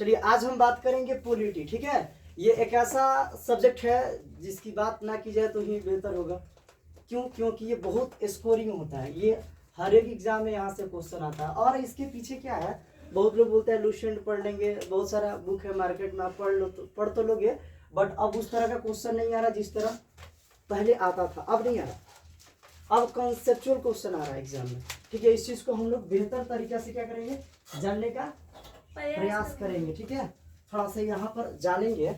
चलिए आज हम बात करेंगे पॉलिटी, ठीक है। ये एक ऐसा सब्जेक्ट है जिसकी बात ना की जाए तो ही बेहतर होगा। क्यों? क्योंकि ये बहुत स्कोरिंग होता है, ये हर एक एग्जाम में यहाँ से क्वेश्चन आता है। और इसके पीछे क्या है, बहुत लोग बोलते हैं लुसेंट पढ़ लेंगे, बहुत सारा बुक है मार्केट में, आप पढ़ तो लोगे, बट अब उस तरह का क्वेश्चन नहीं आ रहा जिस तरह पहले आता था, अब नहीं आ रहा। अब कॉन्सेप्चुअल क्वेश्चन आ रहा है एग्जाम में, ठीक है। इस चीज को हम लोग बेहतर तरीके से क्या करेंगे, जानने का प्रयास करेंगे, ठीक है। थोड़ा सा यहाँ पर जानेंगे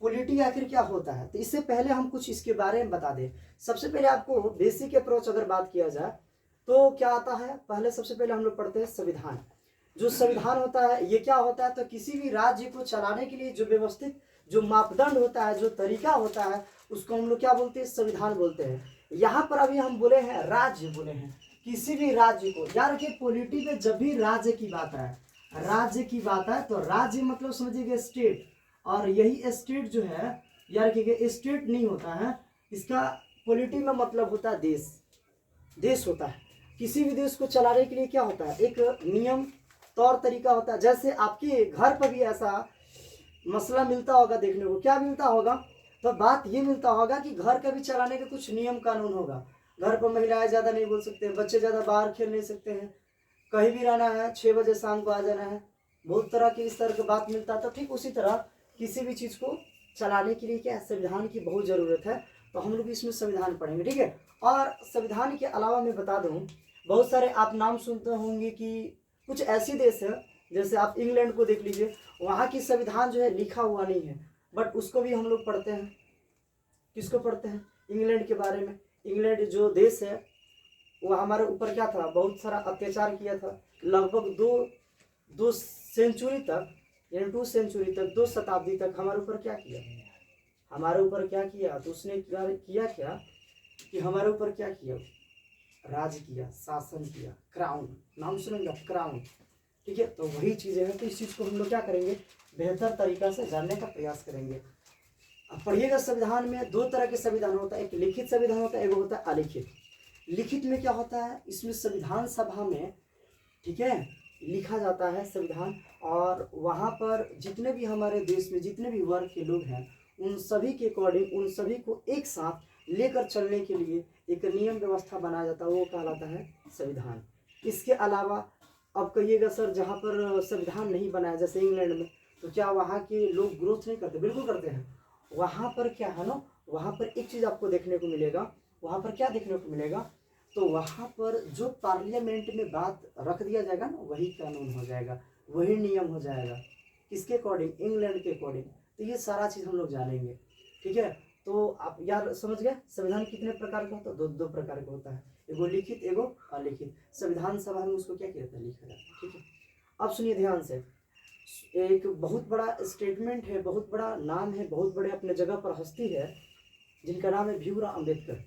पॉलिटी आखिर क्या होता है। तो इससे पहले हम कुछ इसके बारे में बता दें। सबसे पहले आपको बेसिक अप्रोच अगर बात किया जाए तो क्या आता है, पहले सबसे पहले हम लोग पढ़ते हैं संविधान। जो संविधान होता है ये क्या होता है, तो किसी भी राज्य को चलाने के लिए जो व्यवस्थित जो मापदंड होता है, जो तरीका होता है, उसको हम लोग क्या बोलते हैं, संविधान बोलते हैं। यहाँ पर अभी हम बोले हैं राज्य, बोले हैं किसी भी राज्य को। यार कि पॉलिटी में जब भी राज्य की बात है, राज्य की बात है, तो राज्य मतलब समझिएगा स्टेट। और यही स्टेट जो है यार कि स्टेट नहीं होता है, इसका पॉलिटी में मतलब होता है देश। देश होता है, किसी भी देश को चलाने के लिए क्या होता है, एक नियम तौर तरीका होता है। जैसे आपके घर पर भी ऐसा मसला मिलता होगा देखने को, क्या मिलता होगा, तो बात ये मिलता होगा कि घर का भी चलाने का कुछ नियम कानून होगा। घर पर महिलाएं ज़्यादा नहीं बोल सकते, बच्चे ज़्यादा बाहर खेल नहीं सकते हैं, कहीं भी रहना है 6 बजे शाम को आ जाना है, बहुत तरह की इस तरह की बात मिलता है। तो ठीक उसी तरह किसी भी चीज़ को चलाने के लिए क्या संविधान की बहुत ज़रूरत है। तो हम लोग इसमें संविधान पढ़ेंगे, ठीक है। और संविधान के अलावा मैं बता दूँ, बहुत सारे आप नाम सुनते होंगे कि कुछ ऐसे देश है, जैसे आप इंग्लैंड को देख लीजिए, वहाँ की संविधान जो है लिखा हुआ नहीं है, बट उसको भी हम लोग पढ़ते हैं। किसको पढ़ते हैं, इंग्लैंड के बारे में। इंग्लैंड जो देश है वो हमारे ऊपर क्या था, बहुत सारा अत्याचार किया था। लगभग दो सेंचुरी तक, यानी 2 सेंचुरी तक, 2 शताब्दी तक हमारे ऊपर क्या किया, हमारे ऊपर क्या किया, तो उसने किया क्या कि हमारे ऊपर क्या किया, राज किया, शासन किया। क्राउन नाम सुनेंगे, क्राउन, ठीक है। तो वही चीज़ें हैं, तो इस चीज़ को हम लोग क्या करेंगे, बेहतर तरीका से जानने का प्रयास करेंगे। अब पढ़िएगा, संविधान में 2 तरह के संविधान होता है, एक लिखित संविधान होता है, एक होता है अलिखित। लिखित में क्या होता है, इसमें संविधान सभा में, ठीक है, लिखा जाता है संविधान, और वहाँ पर जितने भी हमारे देश में जितने भी वर्ग के लोग हैं, उन सभी के अकॉर्डिंग, उन सभी को एक साथ लेकर चलने के लिए एक नियम व्यवस्था बनाया जाता है, वो कहलाता है संविधान। इसके अलावा अब कहिएगा सर, जहाँ पर संविधान नहीं बनाया, जैसे इंग्लैंड में, तो क्या वहाँ के लोग ग्रोथ नहीं करते? बिल्कुल करते हैं। वहाँ पर क्या है ना, वहाँ पर एक चीज़ आपको देखने को मिलेगा, वहाँ पर क्या देखने को मिलेगा, तो वहाँ पर जो पार्लियामेंट में बात रख दिया जाएगा ना, वही कानून हो जाएगा, वही नियम हो जाएगा। किसके अकॉर्डिंग? इंग्लैंड के अकॉर्डिंग। तो ये सारा चीज़ हम लोग जानेंगे, ठीक है। तो आप यार समझ गए, संविधान कितने प्रकार का होता है? दो प्रकार का होता है, एगो लिखित, एगो अलिखित। संविधान सभा में उसको क्या किया जाता है, लिखा जाता है, ठीक है। अब सुनिए ध्यान से, एक बहुत बड़ा स्टेटमेंट है, बहुत बड़ा नाम है, बहुत बड़े अपने जगह पर हस्ती है, जिनका नाम है भीमराव अम्बेडकर।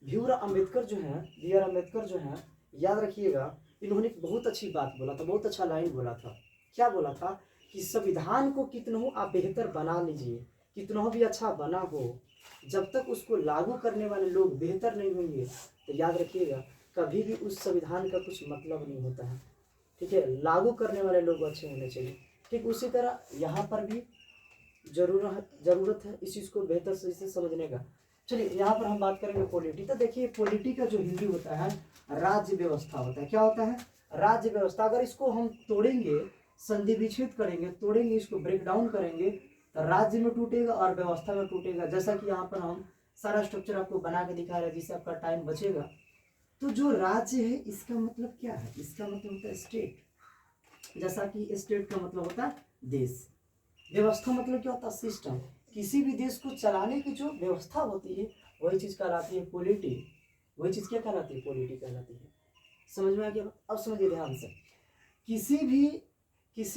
भीमराव अम्बेडकर जो है, बी आर अम्बेडकर जो है, याद रखिएगा, इन्होंने एक बहुत अच्छी बात बोला था, बहुत अच्छा लाइन बोला था। क्या बोला था कि संविधान को कितना आप बेहतर बना लीजिए, कितना भी अच्छा बना हो, जब तक उसको लागू करने वाले लोग बेहतर नहीं होंगे, तो याद रखिएगा कभी भी उस संविधान का कुछ मतलब नहीं होता है, ठीक है। लागू करने वाले लोग अच्छे होने चाहिए। ठीक उसी तरह यहाँ पर भी जरूरत है इस चीज़ को बेहतर से समझने का। चलिए यहाँ पर हम बात करेंगे पॉलिटी। तो देखिए पॉलिटी का जो हिंदी होता है राज्य व्यवस्था होता है। क्या होता है? राज्य व्यवस्था। अगर इसको हम तोड़ेंगे, संधि विच्छेद करेंगे, तोड़ेंगे, इसको ब्रेक डाउन करेंगे, तो राज्य में टूटेगा और व्यवस्था में टूटेगा। जैसा कि यहाँ पर हम सारा स्ट्रक्चर आपको बना के दिखा रहे हैं, जिससे आपका टाइम बचेगा। तो जो राज्य है इसका मतलब क्या है? इसका मतलब होता है स्टेट। जैसा कि स्टेट का मतलब होता है देश। व्यवस्था मतलब क्या होता है? सिस्टम। किसी भी देश को चलाने की जो व्यवस्था होती है वही चीज कहलाती है पॉलिटी। वही चीज क्या कहलाती है? पॉलिटी कहलाती है। समझ में आ गया? अब समझिए ध्यान से, किसी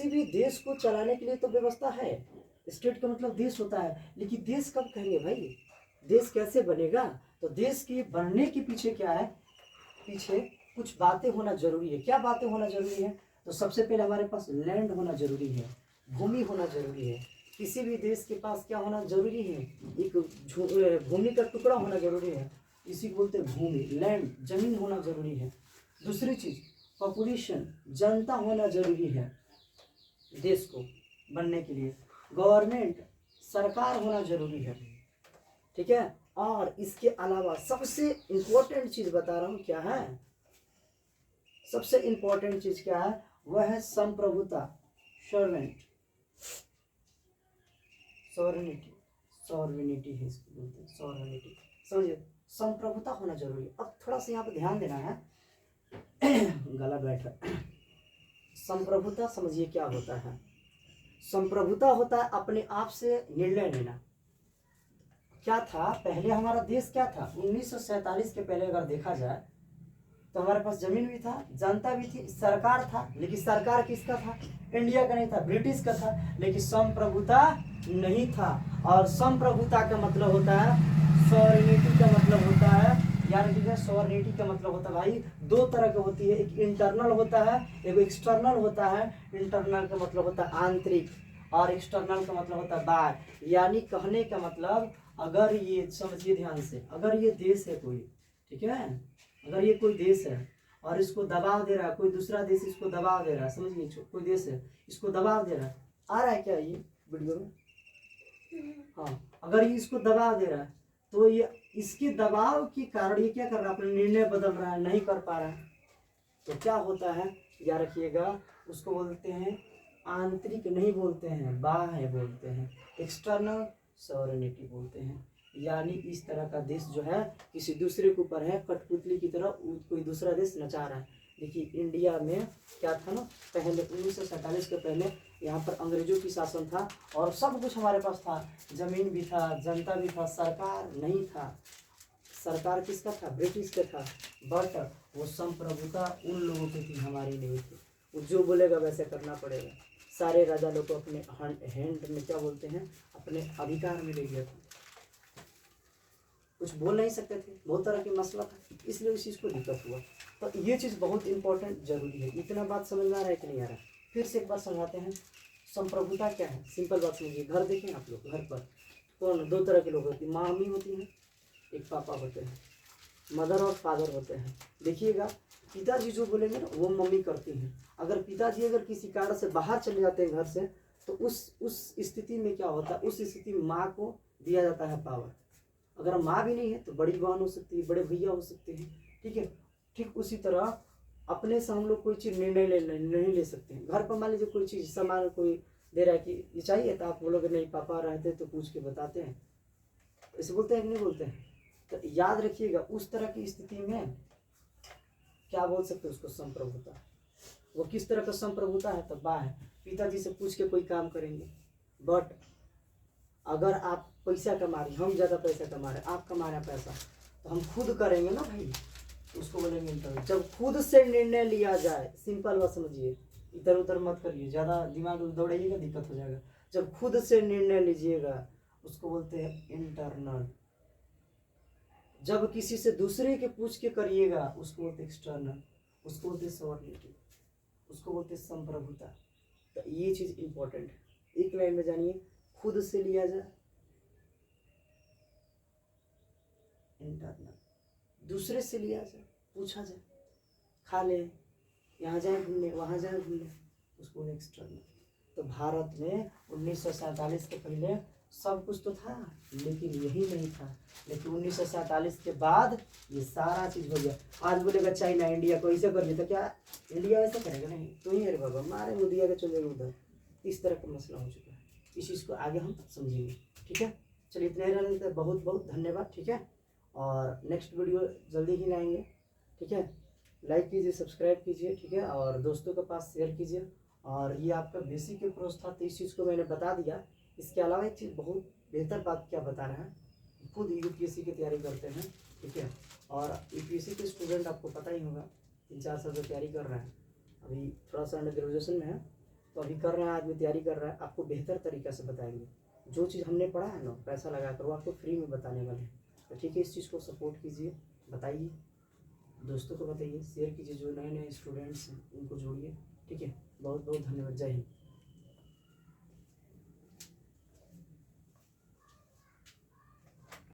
भी देश को चलाने के लिए तो व्यवस्था है। स्टेट का मतलब देश होता है, लेकिन देश कब कहेंगे भाई? देश कैसे बनेगा? तो देश के बनने के पीछे क्या है? पीछे कुछ बातें होना जरूरी है। क्या बातें होना जरूरी है? तो सबसे पहले हमारे पास लैंड होना जरूरी है, भूमि होना जरूरी है। किसी भी देश के पास क्या होना जरूरी है? एक भूमि का टुकड़ा होना जरूरी है, इसी को बोलते हैं भूमि, लैंड, जमीन होना जरूरी है। दूसरी चीज पॉपुलेशन, जनता होना जरूरी है देश को। बनने के लिए गवर्नमेंट सरकार होना जरूरी है, ठीक है। और इसके अलावा सबसे इम्पोर्टेंट चीज बता रहा हूं क्या है, सबसे इम्पोर्टेंट चीज क्या है, वह है संप्रभुता, सर्वेंट, सॉवरेनिटी, सॉवरेनिटी है इसको बोलते हैं, सॉवरेनिटी, समझिए संप्रभुता होना जरूरी है। अब थोड़ा सा यहाँ पे ध्यान देना है, गला बैठा। संप्रभुता समझिए क्या होता है, संप्रभुता होता है अपने आप से निर्णय लेना। क्या था पहले हमारा देश, क्या था 1947 के पहले अगर देखा जाए तो हमारे पास जमीन भी था, जनता भी थी, सरकार था, लेकिन सरकार किसका था, इंडिया का नहीं था, ब्रिटिश का था, लेकिन संप्रभुता नहीं था। और संप्रभुता का मतलब होता है, सॉवरेनिटी का मतलब होता है, यानी कि सॉवरेनिटी का मतलब होता है भाई दो तरह की होती है, एक इंटरनल होता है, एक एक्सटर्नल होता है। इंटरनल का मतलब होता है आंतरिक और एक्सटर्नल का मतलब होता है बाहर। यानी कहने का मतलब, अगर ये समझिए ध्यान से, अगर ये देश है कोई, ठीक है, अगर ये कोई देश है और इसको दबाव दे रहा है कोई दूसरा देश, इसको दबाव दे रहा है, समझिए कोई देश है इसको दबाव दे रहा है, आ रहा है क्या ये वीडियो में, हाँ, अगर ये इसको दबाव दे रहा है तो ये इसके दबाव के कारण ये क्या कर रहा है, अपना निर्णय बदल रहा है, नहीं कर पा रहा है, तो क्या होता है याद रखिएगा, उसको बोलते हैं आंतरिक नहीं बोलते हैं, बाह्य बोलते हैं, एक्सटर्नल सॉवरेनिटी बोलते हैं। यानी इस तरह का देश जो है किसी दूसरे के ऊपर है, कठपुतली की तरह कोई दूसरा देश नचा रहा है। देखिए इंडिया में क्या था ना, पहले 1947 के पहले यहाँ पर अंग्रेजों की शासन था और सब कुछ हमारे पास था, जमीन भी था, जनता भी था, सरकार नहीं था। सरकार किसका था, ब्रिटिश का था, बट वो संप्रभुता उन लोगों की थी, हमारी नहीं थी। वो जो बोलेगा वैसे करना पड़ेगा। सारे राजा लोग को अपने हैंड में क्या बोलते हैं, अपने अधिकार में ले लिया था, कुछ बोल नहीं सकते थे, बहुत तरह की मसला था, इसलिए उस चीज़ को दिक्कत हुआ। तो ये चीज़ बहुत इंपॉर्टेंट जरूरी है। इतना बात समझ में आ रहा है कि नहीं आ रहा है, फिर से एक बार समझाते हैं। संप्रभुता क्या है, सिंपल बात समझिए। घर देखें आप लोग, घर पर कौन दो तरह के लोग होते हैं, माँ मम्मी होती हैं, एक पापा होते हैं, मदर और फादर होते हैं। देखिएगा पिताजी जो बोलेंगे ना वो मम्मी करती हैं। अगर पिताजी अगर किसी कारण से बाहर चले जाते हैं घर से, तो उस स्थिति में क्या होता है, उस स्थिति में माँ को दिया जाता है पावर। अगर माँ भी नहीं है तो बड़ी बहन हो सकती है, बड़े भैया हो सकते हैं, ठीक है। ठीक उसी तरह अपने से हम लोग कोई चीज़ निर्णय नहीं ले सकते हैं। घर पर मान लीजिए कोई चीज़ सामान कोई दे रहा है कि ये चाहिए, तो आप बोलोगे नहीं, पापा रहते तो पूछ के बताते हैं, ऐसे बोलते हैं कि नहीं बोलते हैं। तो याद रखिएगा उस तरह की स्थिति में क्या बोल सकते हैं उसको, संप्रभुता। वो किस तरह का संप्रभुता है, तो बाह्य, पिताजी से पूछ के कोई काम करेंगे। बट अगर आप पैसा कमा रहे, हम ज़्यादा पैसा कमा रहे, आप कमा रहे पैसा, तो हम खुद करेंगे ना भाई, उसको बोलेंगे इंटरव्यू। जब खुद से निर्णय लिया जाए, सिंपल बात समझिए, इधर उधर मत करिए, ज़्यादा दिमाग दौड़ाइएगा दिक्कत हो जाएगा। जब खुद से निर्णय लीजिएगा उसको बोलते हैं इंटरनल। जब किसी से दूसरे के पूछ के करिएगा उसको बोलते एक्सटर्नल, उसको बोलते सॉवरेनिटी, उसको बोलते संप्रभुता। तो ये चीज़ इंपॉर्टेंट है, एक लाइन में जानिए। खुद से लिया जाए इंटरनल, दूसरे से लिया जाए, पूछा जाए, खा ले, यहाँ जाए घूमने, वहाँ जाए घूमने, उसको एक्सटर्नल। तो भारत में 1947 के पहले सब कुछ तो था, लेकिन यही नहीं था। लेकिन 1947 के बाद ये सारा चीज़ हो गया। आज बोलेगा चाइना इंडिया को ऐसे करिए, तो क्या इंडिया ऐसा करेगा, नहीं तो ही अरे बाबा मारे वो दिया के चले उधर। इस तरह का मसला हो चुका है, इस चीज़ को आगे हम समझेंगे, ठीक है। चलिए इतने रहने देते, बहुत बहुत धन्यवाद, ठीक है। और नेक्स्ट वीडियो जल्दी ही लाएंगे, ठीक है। लाइक कीजिए, सब्सक्राइब कीजिए, ठीक है, और दोस्तों के पास शेयर कीजिए। और ये आपका बेसिक के कोर्स था, तो इस चीज़ को मैंने बता दिया। इसके अलावा एक चीज़ बहुत बेहतर बात क्या बता रहे हैं, खुद यूपीएससी की तैयारी करते हैं, ठीक है। और यूपीएससी के स्टूडेंट आपको पता ही होगा 3-4 साल से तैयारी कर रहे हैं, अभी थोड़ा सा अंडर ग्रेजुएशन में है, तो अभी कर रहे हैं, आदमी तैयारी कर रहा है, आपको बेहतर तरीक़ा से बताएंगे। जो चीज़ हमने पढ़ा है ना पैसा लगा कर, वो आपको फ्री में बताने वाले हैं। तो ठीक है, इस चीज़ को सपोर्ट कीजिए, बताइए, दोस्तों को बताइए, शेयर कीजिए, जो नए नए स्टूडेंट्स हैं उनको जोड़िए, ठीक है। बहुत बहुत धन्यवाद, जय हिंद।